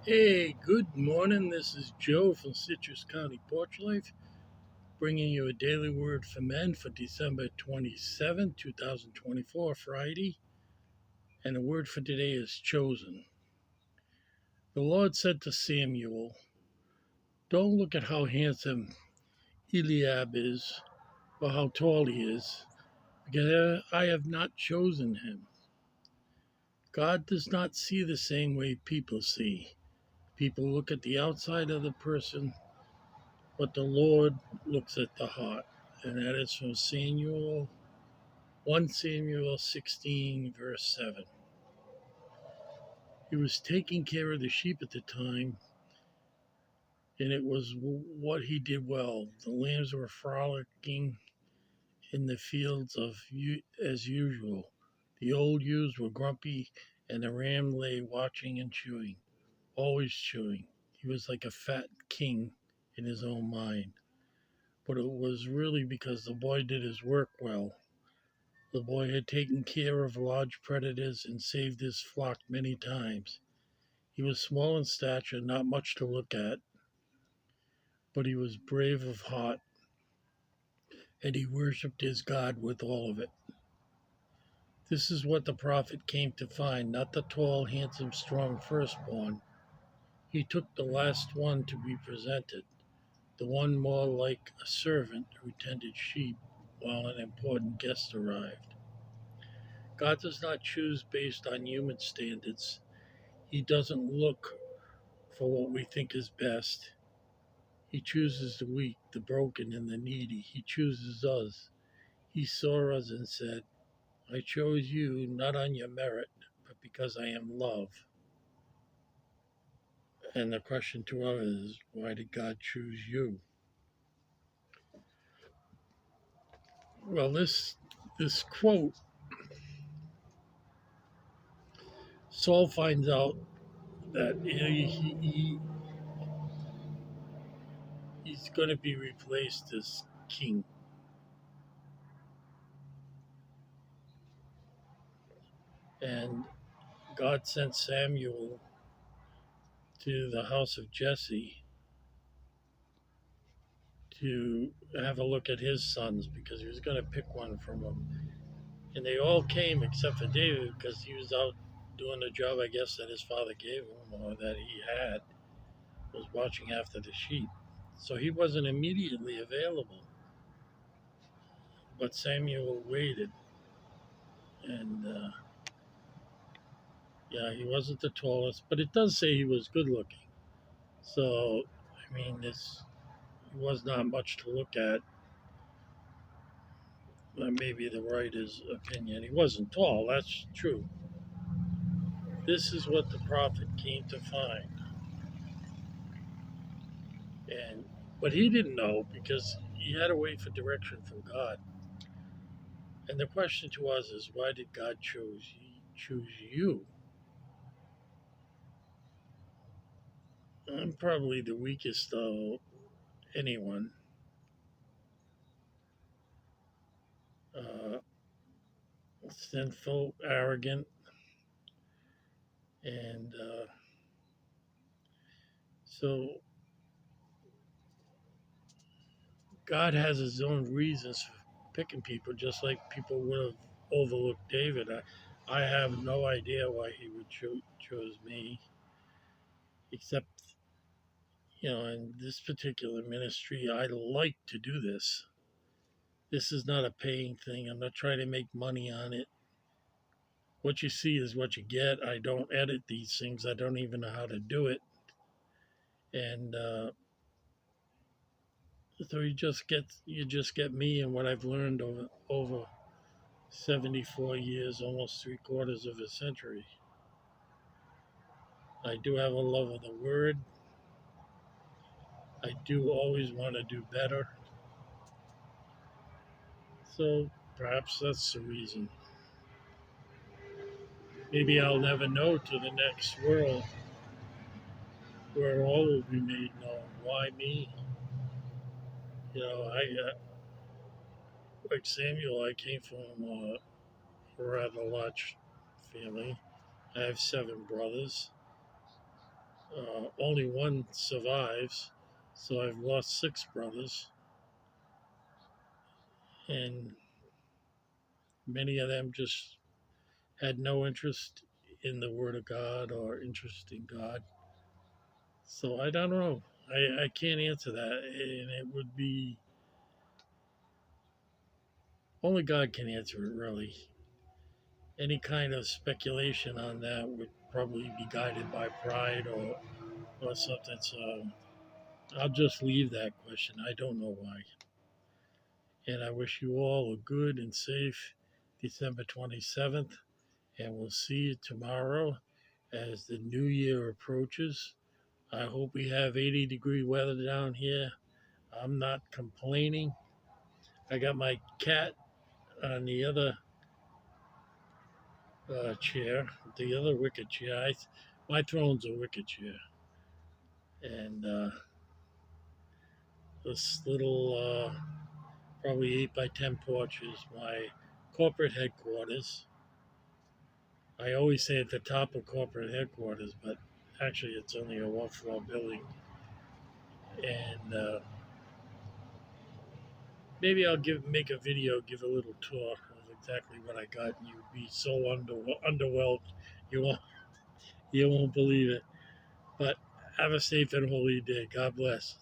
Hey, good morning. This is Joe from Citrus County Porch Life, bringing you a daily word for men for December 27, 2024, Friday. And the word for today is chosen. The Lord said to Samuel, "Don't look at how handsome Eliab is or how tall he is, because I have not chosen him." God does not see the same way people see. People look at the outside of the person, but the Lord looks at the heart. And that is from 1 Samuel 16, verse 7. He was taking care of the sheep at the time, and it was what he did well. The lambs were frolicking in the fields as usual. The old ewes were grumpy, and the ram lay watching and chewing, always chewing. He was like a fat king in his own mind. But it was really because the boy did his work well. The boy had taken care of large predators and saved his flock many times. He was small in stature, not much to look at, but he was brave of heart, and he worshipped his God with all of it. This is what the prophet came to find, not the tall, handsome, strong firstborn. He took the last one to be presented, the one more like a servant who tended sheep while an important guest arrived. God does not choose based on human standards. He doesn't look for what we think is best. He chooses the weak, the broken, and the needy. He chooses us. He saw us and said, "I chose you not on your merit, but because I am love." And the question to us is, why did God choose you? Well, this quote, Saul finds out that he's going to be replaced as king. And God sent Samuel to the house of Jesse to have a look at his sons because he was going to pick one from them. And they all came except for David because he was out doing the job, I guess, that his father gave him or that he had, was watching after the sheep. So he wasn't immediately available. But Samuel waited. And yeah, he wasn't the tallest, but it does say he was good looking. So, I mean, this was not much to look at. Maybe the writer's opinion. He wasn't tall, that's true. This is what the prophet came to find. And but he didn't know because he had to wait for direction from God. And the question to us is, why did God choose you? I'm probably the weakest of anyone. Uh, Sinful, arrogant, and so God has His own reasons for picking people, just like people would have overlooked David. I have no idea why He would choose me, except in this particular ministry, I like to do this. This is not a paying thing. I'm not trying to make money on it. What you see is what you get. I don't edit these things. I don't even know how to do it. And so you just get me and what I've learned over 74 years, almost three-quarters of a century. I do have a love of the word. I do always want to do better. So perhaps that's the reason. Maybe I'll never know to the next world where all will be made known. Why me? Like Samuel, I came from a rather large family. I have seven brothers. only one survives, so I've lost six brothers, and many of them just had no interest in the Word of God or interest in God. So I don't know. I can't answer that, and it would be only God can answer it, really. Any kind of speculation on that would probably be guided by pride or something. So I'll just leave that question. I don't know why. And I wish you all a good and safe December 27th. And we'll see you tomorrow as the new year approaches. I hope we have 80-degree weather down here. I'm not complaining. I got my cat on the other chair, the other wicker chair. My throne's a wicker chair. And this little, probably 8 by 10 porch is my corporate headquarters. I always say at the top of corporate headquarters, but actually it's only a one-floor building. And maybe I'll make a video, give a little tour of exactly what I got. You'd be so underwhelmed, you won't you won't believe it. But have a safe and holy day. God bless.